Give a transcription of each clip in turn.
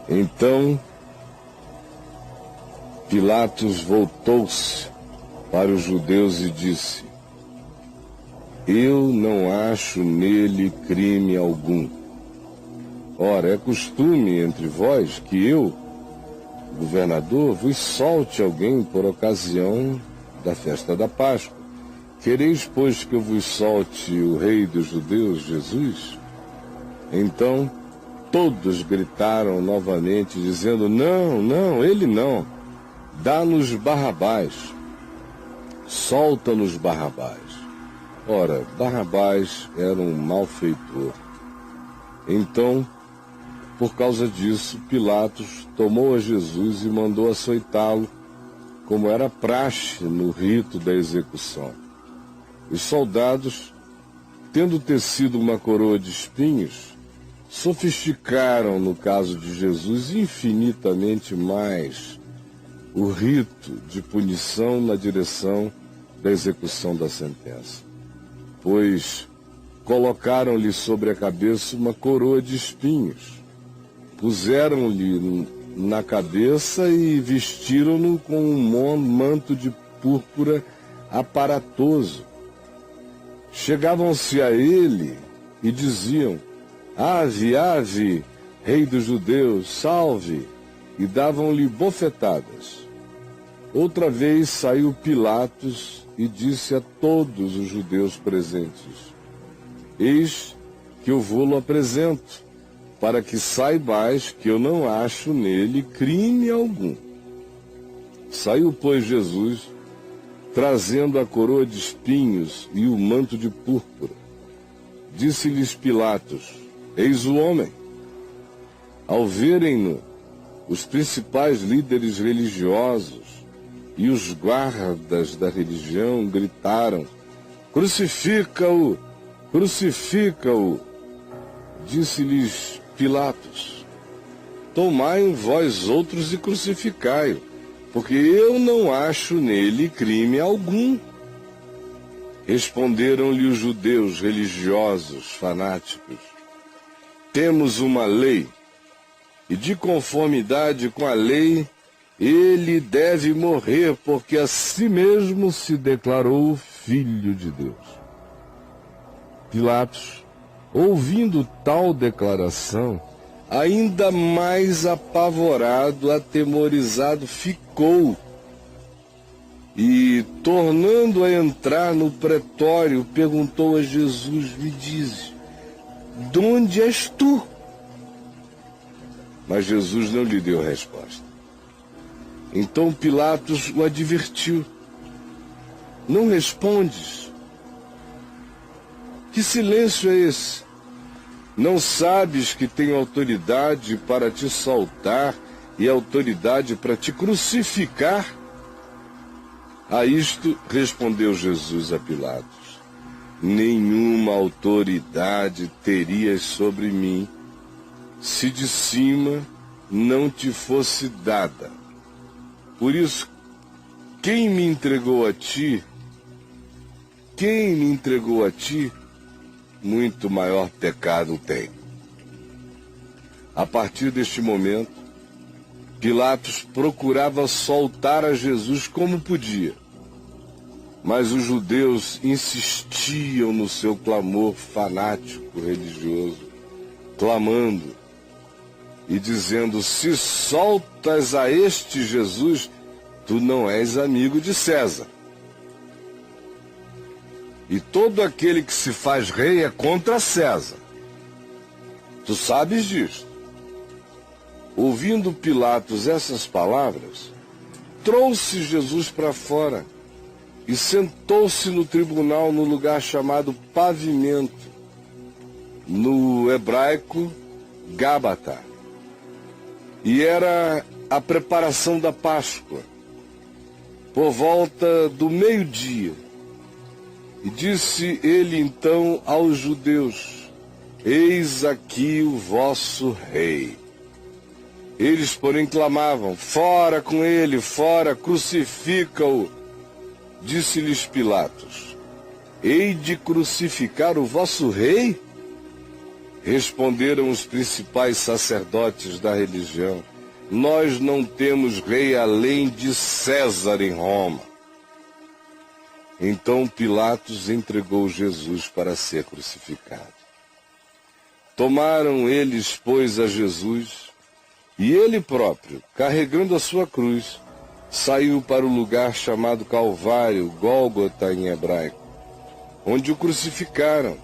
Então Pilatos voltou-se para os judeus e disse: Eu não acho nele crime algum. Ora, é costume entre vós que eu, governador, vos solte alguém por ocasião da festa da Páscoa. Quereis, pois, que eu vos solte o rei dos judeus, Jesus? Então todos gritaram novamente, dizendo: Não, ele não. Dá-nos Barrabás. Solta-nos Barrabás. Ora, Barrabás era um malfeitor. Então, por causa disso, Pilatos tomou a Jesus e mandou açoitá-lo, como era praxe no rito da execução. Os soldados, tendo tecido uma coroa de espinhos, sofisticaram, no caso de Jesus, infinitamente mais o rito de punição na direção da execução da sentença. Pois colocaram-lhe sobre a cabeça uma coroa de espinhos, puseram-lhe na cabeça e vestiram-no com um manto de púrpura aparatoso. Chegavam-se a ele e diziam: Ave, ave, rei dos judeus, salve! E davam-lhe bofetadas. Outra vez saiu Pilatos e disse a todos os judeus presentes: Eis que eu vou-lo apresento, para que saibais que eu não acho nele crime algum. Saiu, pois, Jesus, trazendo a coroa de espinhos e o manto de púrpura. Disse-lhes Pilatos: Eis o homem. Ao verem-no, os principais líderes religiosos e os guardas da religião gritaram: Crucifica-o! Crucifica-o! Disse-lhes Pilatos: Tomai-o vós outros e crucificai-o, porque eu não acho nele crime algum. Responderam-lhe os judeus religiosos fanáticos: Temos uma lei, e de conformidade com a lei, ele deve morrer, porque a si mesmo se declarou Filho de Deus. Pilatos, ouvindo tal declaração, ainda mais apavorado, atemorizado ficou. E, tornando a entrar no pretório, perguntou a Jesus: Me diz, de onde és tu? Mas Jesus não lhe deu resposta. Então Pilatos o advertiu: Não respondes? Que silêncio é esse? Não sabes que tenho autoridade para te soltar e autoridade para te crucificar? A isto respondeu Jesus a Pilatos: Nenhuma autoridade terias sobre mim, se de cima não te fosse dada. Por isso, quem me entregou a ti, muito maior pecado tem. A partir deste momento, Pilatos procurava soltar a Jesus como podia, mas os judeus insistiam no seu clamor fanático religioso, clamando e dizendo: Se soltas a este Jesus, tu não és amigo de César. E todo aquele que se faz rei é contra César. Tu sabes disto. Ouvindo Pilatos essas palavras, trouxe Jesus para fora e sentou-se no tribunal no lugar chamado Pavimento, no hebraico Gábata. E era a preparação da Páscoa, por volta do meio-dia. E disse ele então aos judeus: Eis aqui o vosso rei. Eles, porém, clamavam: Fora com ele, fora, crucifica-o. Disse-lhes Pilatos: Hei de crucificar o vosso rei? Responderam os principais sacerdotes da religião: nós não temos rei além de César em Roma. Então Pilatos entregou Jesus para ser crucificado. Tomaram eles, pois, a Jesus, e ele próprio, carregando a sua cruz, saiu para o lugar chamado Calvário, Gólgota em hebraico, onde o crucificaram,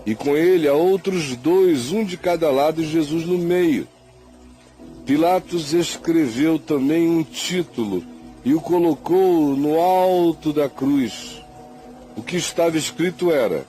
e com ele a outros dois, um de cada lado, e Jesus no meio. Pilatos escreveu também um título e o colocou no alto da cruz. O que estava escrito era: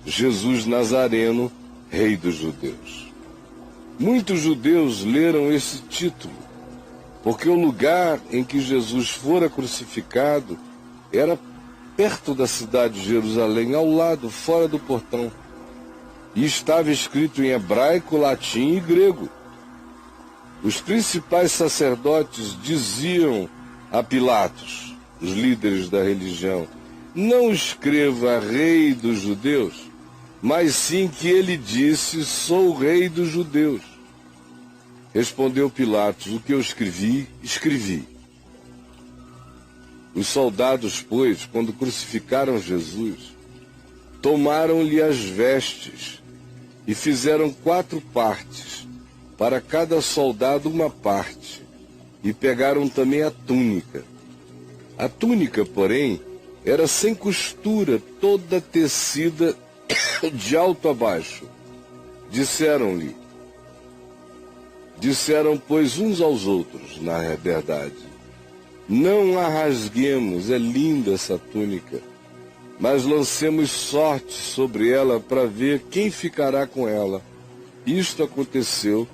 Jesus Nazareno, Rei dos Judeus. Muitos judeus leram esse título, porque o lugar em que Jesus fora crucificado era perto da cidade de Jerusalém, ao lado, fora do portão. E estava escrito em hebraico, latim e grego. Os principais sacerdotes diziam a Pilatos, os líderes da religião: não escreva Rei dos Judeus, mas sim que ele disse: sou o Rei dos Judeus. Respondeu Pilatos: o que eu escrevi, escrevi. Os soldados, pois, quando crucificaram Jesus, tomaram-lhe as vestes e fizeram 4 partes, para cada soldado uma parte, e pegaram também a túnica. A túnica, porém, era sem costura, toda tecida de alto a baixo. Disseram, pois, uns aos outros, na verdade: não a rasguemos, é linda essa túnica, mas lancemos sorte sobre ela para ver quem ficará com ela. Isto aconteceu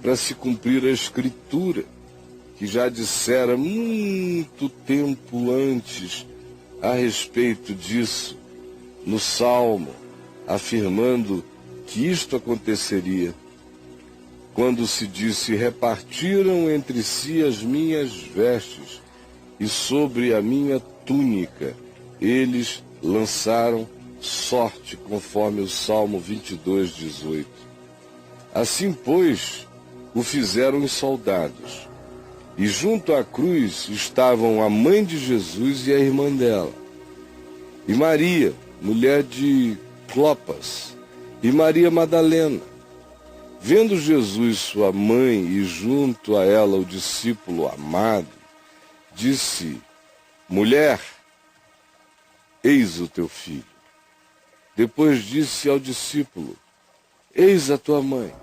para se cumprir a Escritura, que já dissera muito tempo antes a respeito disso, no Salmo, afirmando que isto aconteceria, quando se disse: repartiram entre si as minhas vestes, e sobre a minha túnica eles lançaram sorte, conforme o Salmo 22:18. Assim, pois, o fizeram os soldados. E junto à cruz estavam a mãe de Jesus e a irmã dela, e Maria, mulher de Clopas, e Maria Madalena. Vendo Jesus sua mãe e junto a ela o discípulo amado, disse: mulher, eis o teu filho. Depois disse ao discípulo: eis a tua mãe.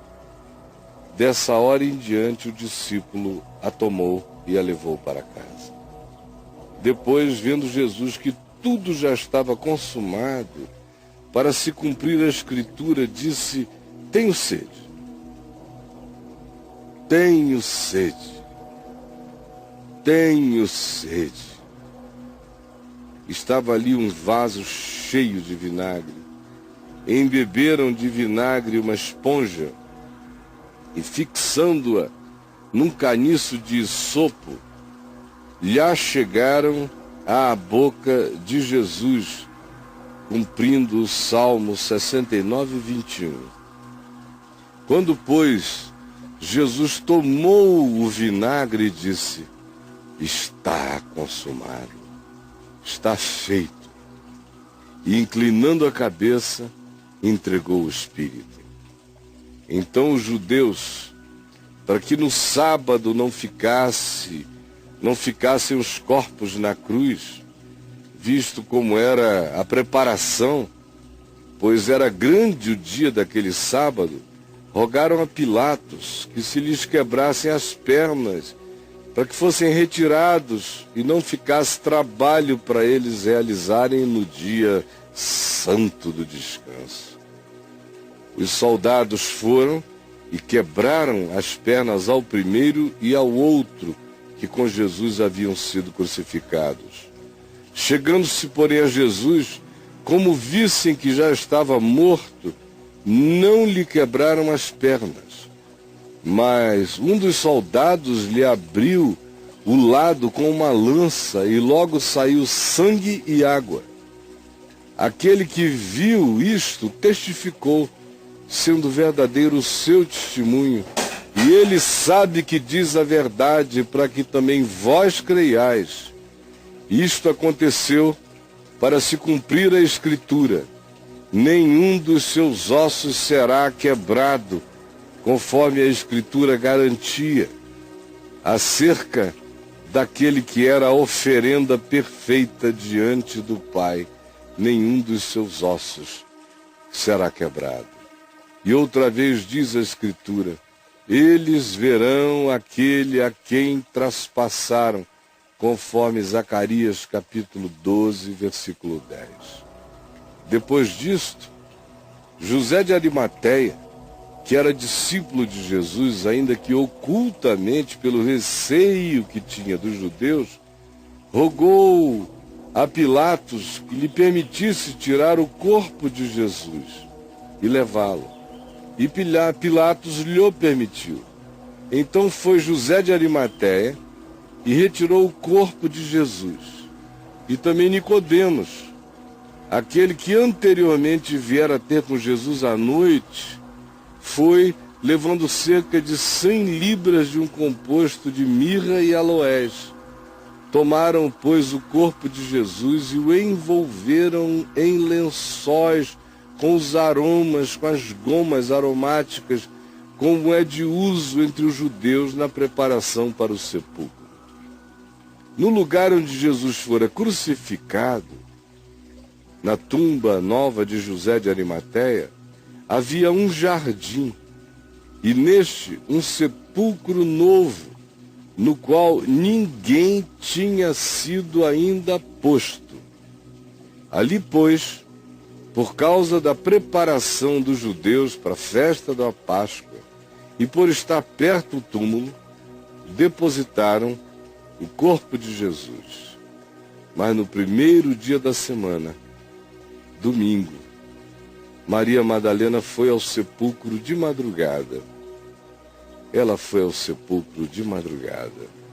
Dessa hora em diante o discípulo a tomou e a levou para casa. Depois, vendo Jesus que tudo já estava consumado, para se cumprir a Escritura, disse: tenho sede. Tenho sede. Tenho sede. Estava ali um vaso cheio de vinagre. Embeberam de vinagre uma esponja e, fixando-a num caniço de isopo, lhe chegaram à boca de Jesus, cumprindo o Salmo 69:21. Quando, pois, Jesus tomou o vinagre e disse: está consumado, está feito. E, inclinando a cabeça, entregou o Espírito. Então os judeus, para que no sábado não ficassem os corpos na cruz, visto como era a preparação, pois era grande o dia daquele sábado, rogaram a Pilatos que se lhes quebrassem as pernas, para que fossem retirados e não ficasse trabalho para eles realizarem no dia santo do descanso. Os soldados foram e quebraram as pernas ao primeiro e ao outro que com Jesus haviam sido crucificados. Chegando-se, porém, a Jesus, como vissem que já estava morto, não lhe quebraram as pernas. Mas um dos soldados lhe abriu o lado com uma lança e logo saiu sangue e água. Aquele que viu isto testificou, sendo verdadeiro o seu testemunho, e ele sabe que diz a verdade, para que também vós creiais. Isto aconteceu para se cumprir a Escritura: nenhum dos seus ossos será quebrado, conforme a Escritura garantia, acerca daquele que era a oferenda perfeita diante do Pai, nenhum dos seus ossos será quebrado. E outra vez diz a Escritura: eles verão aquele a quem traspassaram, conforme Zacarias capítulo 12, versículo 10. Depois disto, José de Arimateia, que era discípulo de Jesus, ainda que ocultamente pelo receio que tinha dos judeus, rogou a Pilatos que lhe permitisse tirar o corpo de Jesus e levá-lo. E Pilatos lhe permitiu. Então foi José de Arimateia e retirou o corpo de Jesus. E também Nicodemos, aquele que anteriormente viera ter com Jesus à noite, foi levando cerca de 100 libras de um composto de mirra e aloés. Tomaram, pois, o corpo de Jesus e o envolveram em lençóis com os aromas, com as gomas aromáticas, como é de uso entre os judeus na preparação para o sepulcro. No lugar onde Jesus fora crucificado, na tumba nova de José de Arimateia, havia um jardim, e neste um sepulcro novo, no qual ninguém tinha sido ainda posto. Ali, pois, por causa da preparação dos judeus para a festa da Páscoa, e por estar perto do túmulo, depositaram o corpo de Jesus. Mas no primeiro dia da semana, domingo, Maria Madalena foi ao sepulcro de madrugada. Ela foi ao sepulcro de madrugada.